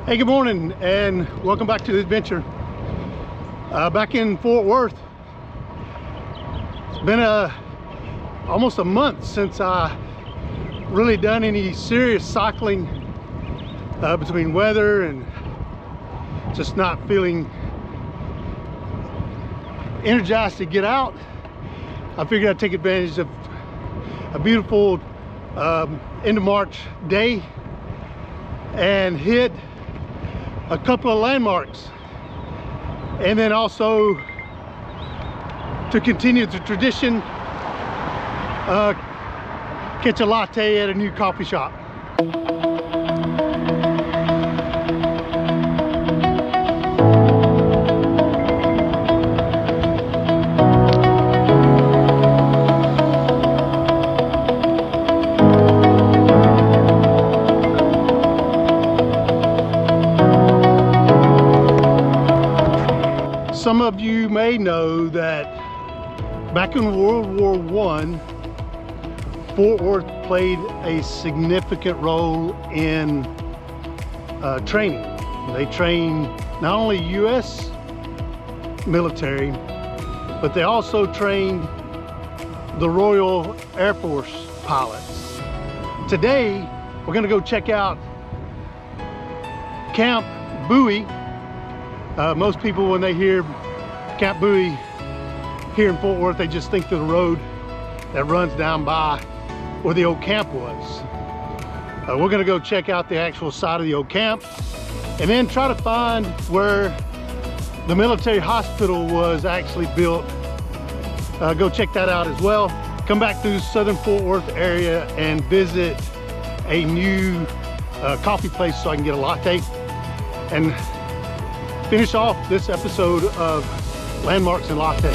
Hey, good morning and welcome back to the adventure. Back in Fort Worth. It's been almost a month since I really done any serious cycling between weather and just not feeling energized to get out. I figured I'd take advantage of a beautiful end of March day and hit a couple of landmarks, and then also to continue the tradition, catch a latte at a new coffee shop. Some of you may know that back in World War I, Fort Worth played a significant role in training. They trained not only U.S. military, but they also trained the Royal Air Force pilots. Today, we're going to go check out Camp Bowie. Most people, when they hear Camp Bowie here in Fort Worth, they just think of the road that runs down by where the old camp was. We're going to go check out the actual site of the old camp and then try to find where the military hospital was actually built. Go check that out as well. Come back through southern Fort Worth area and visit a new coffee place so I can get a latte and finish off this episode of Landmarks and Lattes.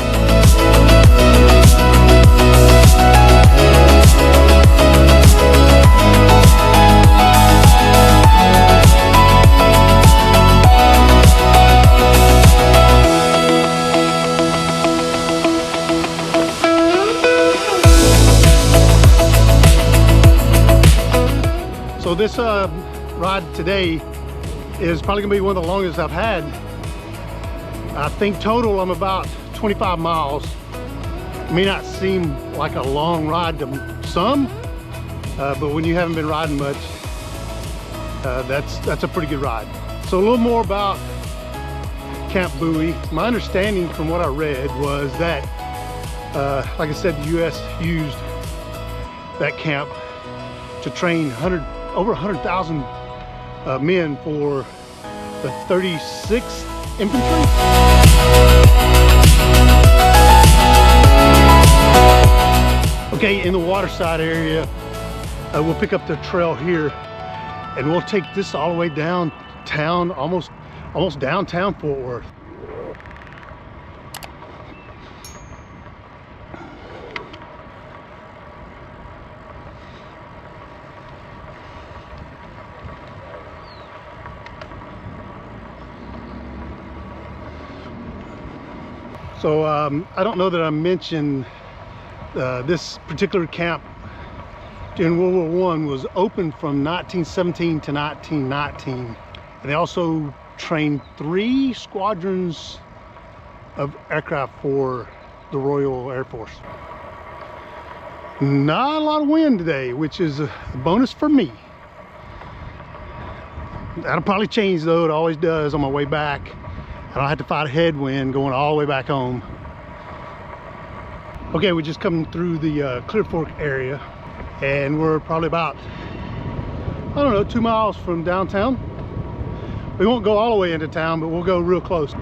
So this ride today is probably gonna be one of the longest I've had. I think total I'm about 25 miles. It may not seem like a long ride to some, but when you haven't been riding much, that's a pretty good ride. So a little more about Camp Bowie. My understanding from what I read was that, like I said, the U.S. used that camp to train over 100,000 men for the 36th Infantry. Okay, in the waterside area, we'll pick up the trail here and we'll take this all the way downtown, almost downtown Fort Worth. So I don't know that I mentioned this particular camp during World War I was open from 1917 to 1919. And they also trained 3 squadrons of aircraft for the Royal Air Force. Not a lot of wind today, which is a bonus for me. That'll probably change though, it always does on my way back. I don't have to fight a headwind going all the way back home. Okay, we're just coming through the Clear Fork area and we're probably about, I don't know, 2 miles from downtown. We won't go all the way into town, but we'll go real close.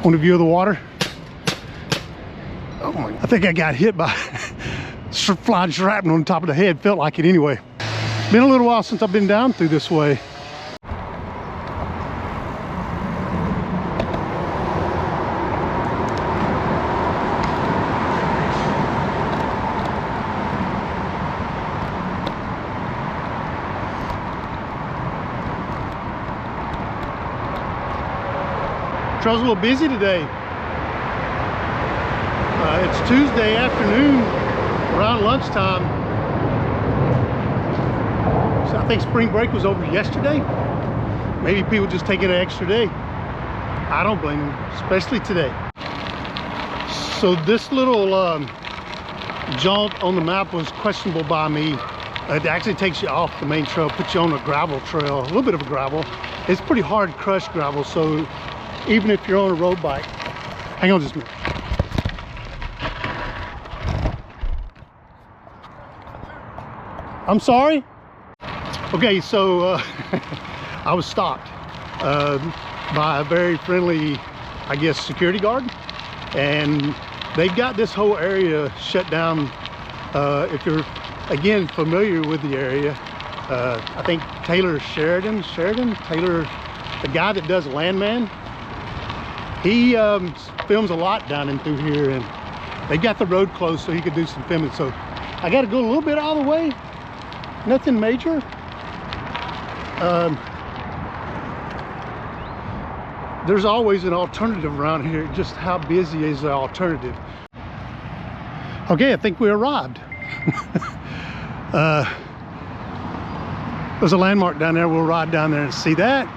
Want a view of the water? Oh my, I think I got hit by flying shrapnel on top of the head. Felt like it anyway. Been a little while since I've been down through this way. trail's a little busy today. It's Tuesday afternoon, around lunchtime. So I think spring break was over yesterday. Maybe people just taking an extra day. I don't blame them, especially today. So this little jaunt on the map was questionable by me. It actually takes you off the main trail, puts you on a gravel trail, a little bit of a gravel. It's pretty hard crushed gravel, so even if you're on a road bike, hang on just a minute. I'm sorry? Okay, so I was stopped by a very friendly, I guess, security guard, and they've got this whole area shut down. If you're, again, familiar with the area, I think Taylor, the guy that does Landman, he films a lot down in through here, and they got the road closed so he could do some filming. So I got to go a little bit out of the way, nothing major. There's always an alternative around here. Just how busy is the alternative? Okay, I think we arrived. There's a landmark down there. We'll ride down there and see that.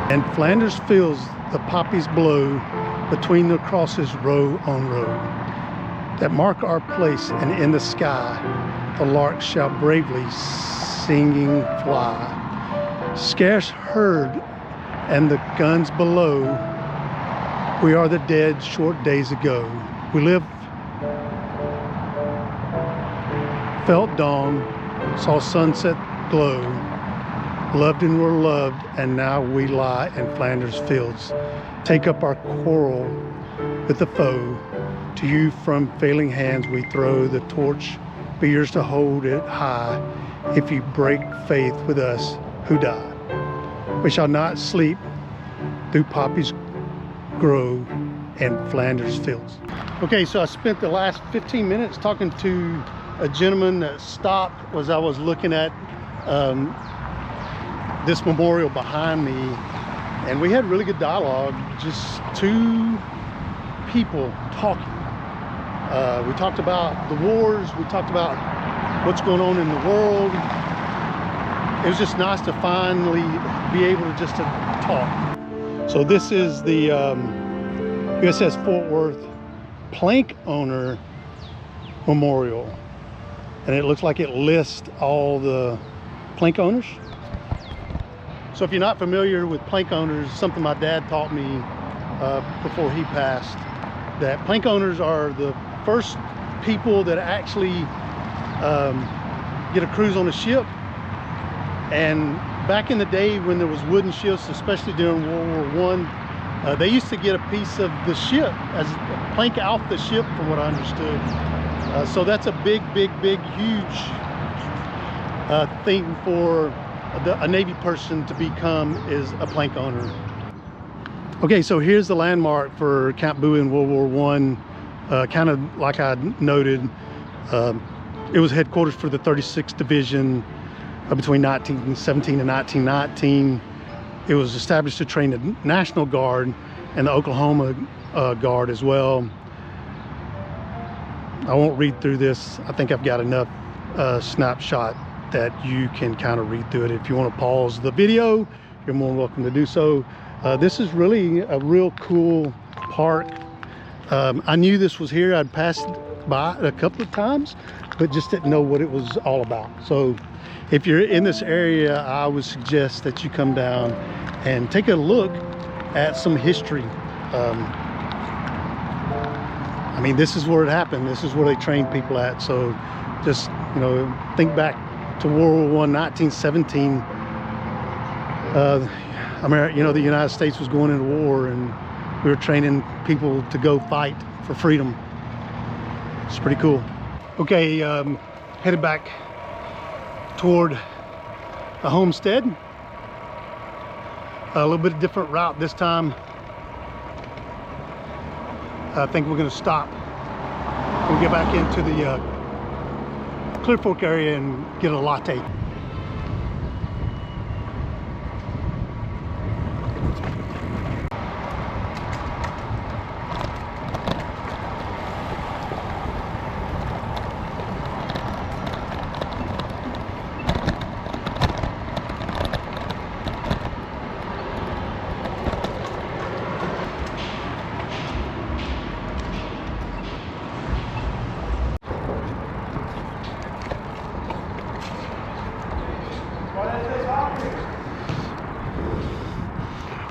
And Flanders Fields, the poppies blow between the crosses row on row that mark our place, and in the sky the lark shall bravely singing fly, scarce heard, and the guns below. We are the dead short days ago. We live, felt dawn, saw sunset glow, loved and were loved, and now we lie in Flanders Fields. Take up our quarrel with the foe. To you from failing hands we throw the torch, be yours to hold it high. If you break faith with us who die, we shall not sleep through poppies grow in Flanders Fields. Okay, so I spent the last 15 minutes talking to a gentleman that stopped as I was looking at this memorial behind me, and we had really good dialogue, just two people talking. We talked about the wars, we talked about what's going on in the world. It was just nice to finally be able to just to talk. So this is the USS Fort Worth Plank Owner Memorial, and it looks like it lists all the plank owners. So if you're not familiar with plank owners, something my dad taught me before he passed, that plank owners are the first people that actually get a cruise on a ship. And back in the day when there was wooden ships, especially during World War I, they used to get a piece of the ship as a plank off the ship, from what I understood. So that's a big, huge thing for a Navy person to become, is a plank owner. Okay, so here's the landmark for Camp Bowie in World War I. Kind of like I noted, it was headquarters for the 36th Division between 1917 and 1919. It was established to train the National Guard and the Oklahoma Guard as well. I won't read through this. I think I've got enough snapshot that you can kind of read through it. If you want to pause the video, you're more than welcome to do so. This is really a real cool park. I knew this was here. I'd passed by it a couple of times, but just didn't know what it was all about. So if you're in this area, I would suggest that you come down and take a look at some history. I mean, this is where it happened. This is where they trained people at. So just, you know, think back to World War I, 1917. America, you know, the United States was going into war, and we were training people to go fight for freedom. It's pretty cool. Okay, headed back toward a homestead. A little bit different route this time. I think we're going to stop. We'll get back into the Clear Fork area and get a latte.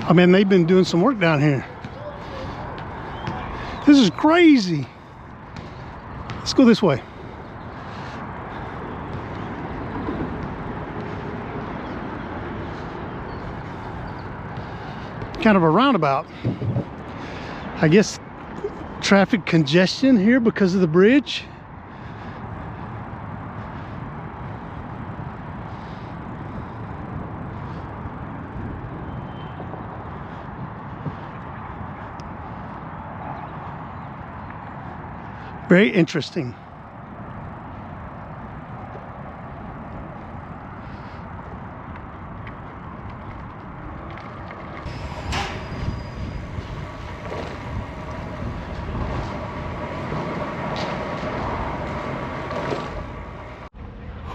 I mean, they've been doing some work down here. This is crazy. Let's go this way. Kind of a roundabout. I guess traffic congestion here because of the bridge. Very interesting.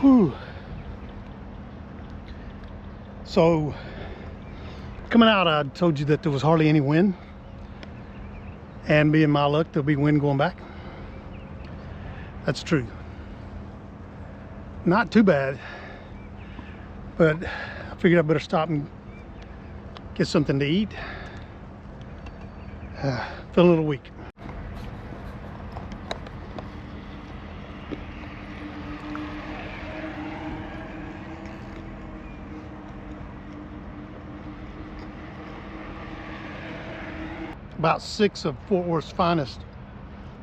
Whew. So coming out, I told you that there was hardly any wind, and being my luck, there'll be wind going back. That's true. Not too bad, but I figured I better stop and get something to eat. Feel a little weak. About 6 of Fort Worth's finest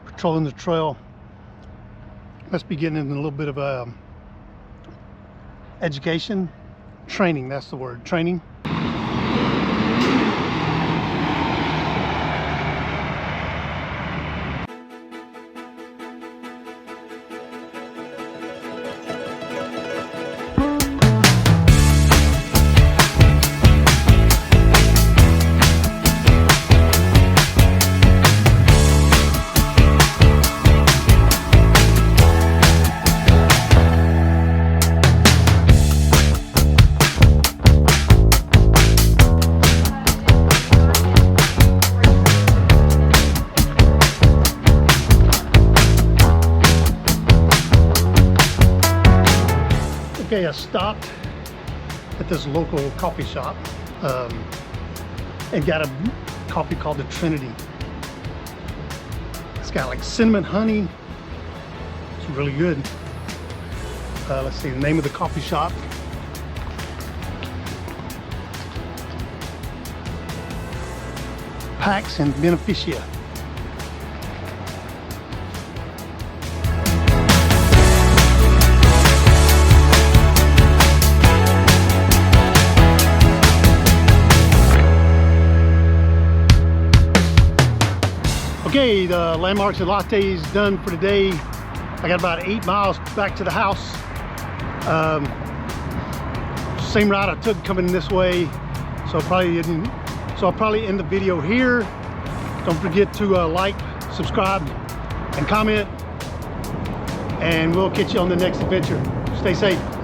patrolling the trail. Must be getting in a little bit of education, training, that's the word, training. Okay, I stopped at this local coffee shop and got a coffee called the Trinity. It's got like cinnamon honey. It's really good. Let's see the name of the coffee shop. Pax and Beneficia. Okay, the landmarks and lattes done for today. I got about 8 miles back to the house. Same route I took coming this way, so I'll probably end the video here. Don't forget to like, subscribe, and comment, and we'll catch you on the next adventure. Stay safe.